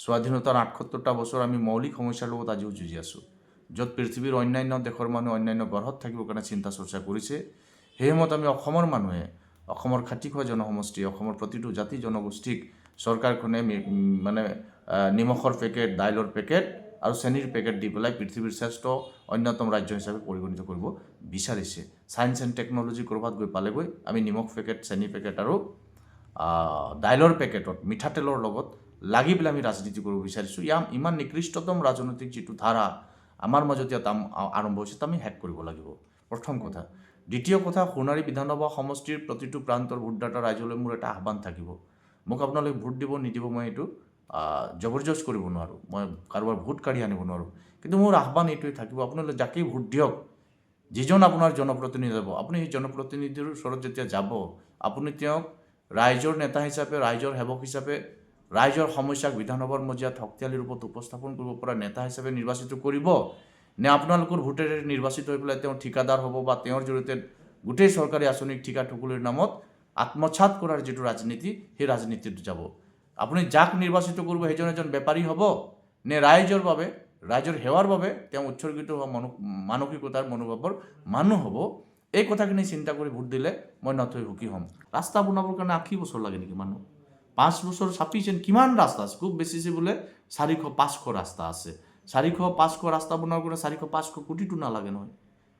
স্বাধীনতাৰ ৭৮টা বছৰ আমি মৌলিক সমস্যাৰ লগত আজিও যুঁজি আছোঁ, য'ত পৃথিৱীৰ অন্যান্য দেশৰ মানুহে অন্যান্য গ্ৰহত থাকিবৰ কাৰণে চিন্তা চৰ্চা কৰিছে। সেই সময়ত আমি অসমৰ মানুহে, অসমৰ খাটি খোৱা জনসমষ্টি, অসমৰ প্ৰতিটো জাতি জনগোষ্ঠীক চৰকাৰখনে মানে নিমখৰ পেকেট, দাইলৰ পেকেট আৰু চেনিৰ পেকেট দি পেলাই পৃথিৱীৰ শ্ৰেষ্ঠ অন্যতম ৰাজ্য হিচাপে পৰিগণিত কৰিব বিচাৰিছে। ছায়েন্স এণ্ড টেকন'লজি ক'ৰবাত গৈ পালেগৈ আমি নিমখ পেকেট, চেনি পেকেট আৰু দাইলৰ পেকেটত মিঠাতেলৰ লগত লাগি পেলাই আমি ৰাজনীতি কৰিব বিচাৰিছোঁ। ইমান নিকৃষ্টতম ৰাজনৈতিক যিটো ধাৰা আমাৰ মাজত ইয়াত আৰম্ভ হৈছে, আমি শেষ কৰিব লাগিব, প্ৰথম কথা। দ্বিতীয় কথা, সোণাৰী বিধানসভা সমষ্টিৰ প্ৰতিটো প্ৰান্তৰ ভোটদাতা ৰাইজলৈ মোৰ এটা আহ্বান থাকিব। মোক আপোনালোকে ভোট দিব নিদিব মই এইটো জবৰদস্ত কৰিব নোৱাৰোঁ, মই কাৰোবাৰ ভোট কাঢ়ি আনিব নোৱাৰোঁ, কিন্তু মোৰ আহ্বান এইটোৱে থাকিব, আপোনালোকে যাকেই ভোট দিয়ক, যিজন আপোনাৰ জনপ্ৰতিনিধি যাব, আপুনি সেই জনপ্ৰতিনিধিৰ ওচৰত যেতিয়া যাব, আপুনি তেওঁক ৰাইজৰ নেতা হিচাপে, ৰাইজৰ সেৱক হিচাপে, ৰাইজৰ সমস্যাক বিধানসভাৰ মজিয়াত শক্তিশালী ৰূপত উপস্থাপন কৰিব পৰা নেতা হিচাপে নিৰ্বাচিত কৰিব, নে আপোনালোকৰ ভোটেৰে নিৰ্বাচিত হৈ পেলাই তেওঁ ঠিকাদাৰ হ'ব বা তেওঁৰ জৰিয়তে গোটেই চৰকাৰী আঁচনিক ঠিকা ঠুকুলিৰ নামত আত্মসাৎ কৰাৰ যিটো ৰাজনীতি, সেই ৰাজনীতিত যাব। আপুনি যাক নিৰ্বাচিত কৰিব সেইজন এজন বেপাৰী হ'ব, নে ৰাইজৰ বাবে, ৰাইজৰ সেৱাৰ বাবে তেওঁ উৎসৰ্গিত হোৱা মানসিকতাৰ মনোভাৱৰ মানুহ হ'ব, এই কথাখিনি চিন্তা কৰি ভোট দিলে মই নথৈ সুখী হ'ম। ৰাস্তা বনাবৰ কাৰণে ৮০ বছৰ লাগে নেকি মানুহ? 5 বছৰ চাফিচিয়েণ্ট। কিমান ৰাস্তা আছে? খুব বেছিছে বোলে 400-500 ৰাস্তা আছে। 400-500 ৰাস্তা বনোৱাৰ কাৰণে 400-500 কোটিটো নালাগে নহয়।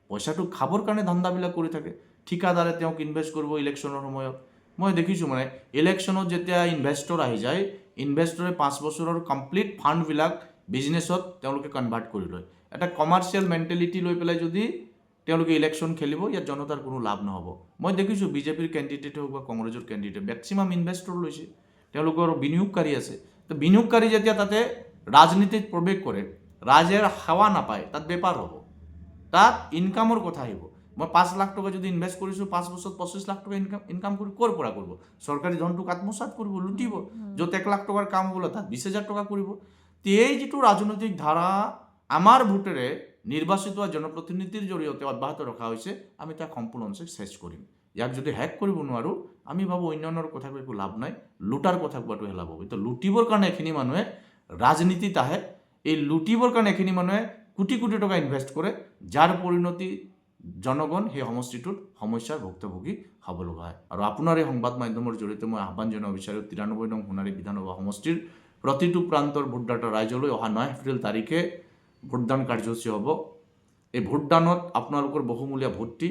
পইচাটো খাবৰ কাৰণে ধান্দাবিলাক কৰি থাকে। ঠিকাদাৰে তেওঁক ইনভেষ্ট কৰিব ইলেকশ্যনৰ সময়ত। মই দেখিছোঁ মানে ইলেকশ্যনত যেতিয়া ইনভেষ্টৰ আহি যায়, ইনভেষ্টৰে 5 বছৰৰ কমপ্লিট ফাণ্ডবিলাক বিজনেছত তেওঁলোকে কনভাৰ্ট কৰি লয়। এটা কমাৰ্চিয়েল মেণ্টেলিটি লৈ পেলাই যদি তেওঁলোকে ইলেকশ্যন খেলিব, ইয়াত জনতাৰ কোনো লাভ নহ'ব। মই দেখিছোঁ বিজেপিৰ কেণ্ডিডেট হওক বা কংগ্ৰেছৰ কেণ্ডিডেট, মেক্সিমাম ইনভেষ্টৰ লৈছে, তেওঁলোকৰ বিনিয়োগকাৰী আছে। তো বিনিয়োগকাৰী যেতিয়া তাতে ৰাজনীতিত প্ৰৱেশ কৰে, ৰাইজে সেৱা নাপায়, তাত বেপাৰ হ'ব, তাত ইনকামৰ কথা আহিব। মই 5 লাখ টকা যদি ইনভেষ্ট কৰিছোঁ, 5 বছৰত 25 লাখ টকা ইনকাম কৰি ক'ৰ পৰা কৰিব? চৰকাৰী ধনটোক আত্মসাৎ কৰিব, লুটিব। য'ত 1 লাখ টকাৰ কাম হ'বলৈ তাত 20,000 টকা কৰিব। তো এই যিটো ৰাজনৈতিক ধাৰা আমাৰ ভোটেৰে নিৰ্বাচিত জনপ্ৰতিনিধিৰ জৰিয়তে অব্যাহত ৰখা হৈছে, আমি তাক সম্পূৰ্ণৰূপে শেষ কৰিম। ইয়াক যদি শেষ কৰিব নোৱাৰোঁ, আমি ভাবোঁ অন্যান্যৰ কথা কৈ একো লাভ নাই, লুটাৰ কথা কোৱাটোহে লাভ হ'ব। তো লুটিবৰ কাৰণে এখিনি মানুহে ৰাজনীতিত আহে, এই লুটিবৰ কাৰণে এখিনি মানুহে কোটি কোটি টকা ইনভেষ্ট কৰে, যাৰ পৰিণতি জনগণ সেই সমষ্টিটোত সমস্যাৰ ভুক্তভোগী হ'ব লগা হয়। আৰু আপোনাৰ এই সংবাদ মাধ্যমৰ জৰিয়তে মই আহ্বান জনাব বিচাৰোঁ, 93 নং সোণাৰী বিধানসভা সমষ্টিৰ প্ৰতিটো প্ৰান্তৰ ভোটদাতা ৰাইজলৈ অহা 9 এপ্ৰিল তাৰিখে ভোটদান কাৰ্যসূচী হ'ব। এই ভোটদানত আপোনালোকৰ বহুমূলীয়া ভোটটি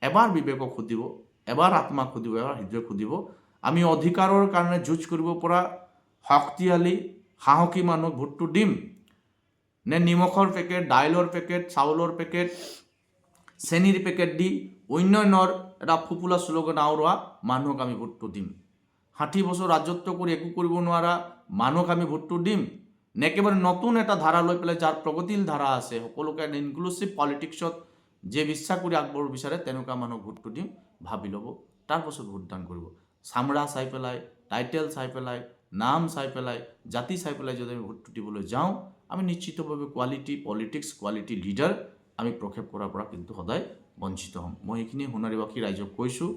এবাৰ বিবেকক সুধিব, এবাৰ আত্মাক সুধিব, এবাৰ হৃদয়ক সুধিব। আমি অধিকাৰৰ কাৰণে যুঁজ কৰিব পৰা শক্তিশালী সাহসী মানুহক ভোটটো দিম, নে নিমখৰ পেকেট, দাইলৰ পেকেট, চাউলৰ পেকেট, চেনিৰ পেকেট দি অন্যান্যৰ এটা ফুপুলা শ্লোগান আওৰোৱা মানুহক আমি ভোটটো দিম? 60 বছৰ ৰাজত্ব কৰি একো কৰিব নোৱাৰা মানুহক আমি ভোটটো দিম, নে একেবাৰে নতুন এটা ধাৰা লৈ পেলাই যাৰ প্ৰগতিশীল ধাৰা আছে, সকলোকে ইনক্লুচিভ পলিটিক্সত যে বিশ্বাস কৰি আগবঢ়াব বিচাৰে, তেনেকুৱা মানুহক ভোটটো দিম, ভাবি ল'ব, তাৰপাছত ভোটদান কৰিব। চামৰা চাই পেলাই, টাইটেল চাই পেলাই, নাম চাই পেলাই, জাতি চাই পেলাই যদি আমি ভোটটো দিবলৈ যাওঁ, আমি নিশ্চিতভাৱে কোৱালিটি পলিটিক্স, কোৱালিটি লিডাৰ আমি প্ৰক্ষেপ কৰাৰ পৰা কিন্তু সদায় বঞ্চিত হ'ম। মই এইখিনি সোণাৰীবাসী ৰাইজক কৈছোঁ।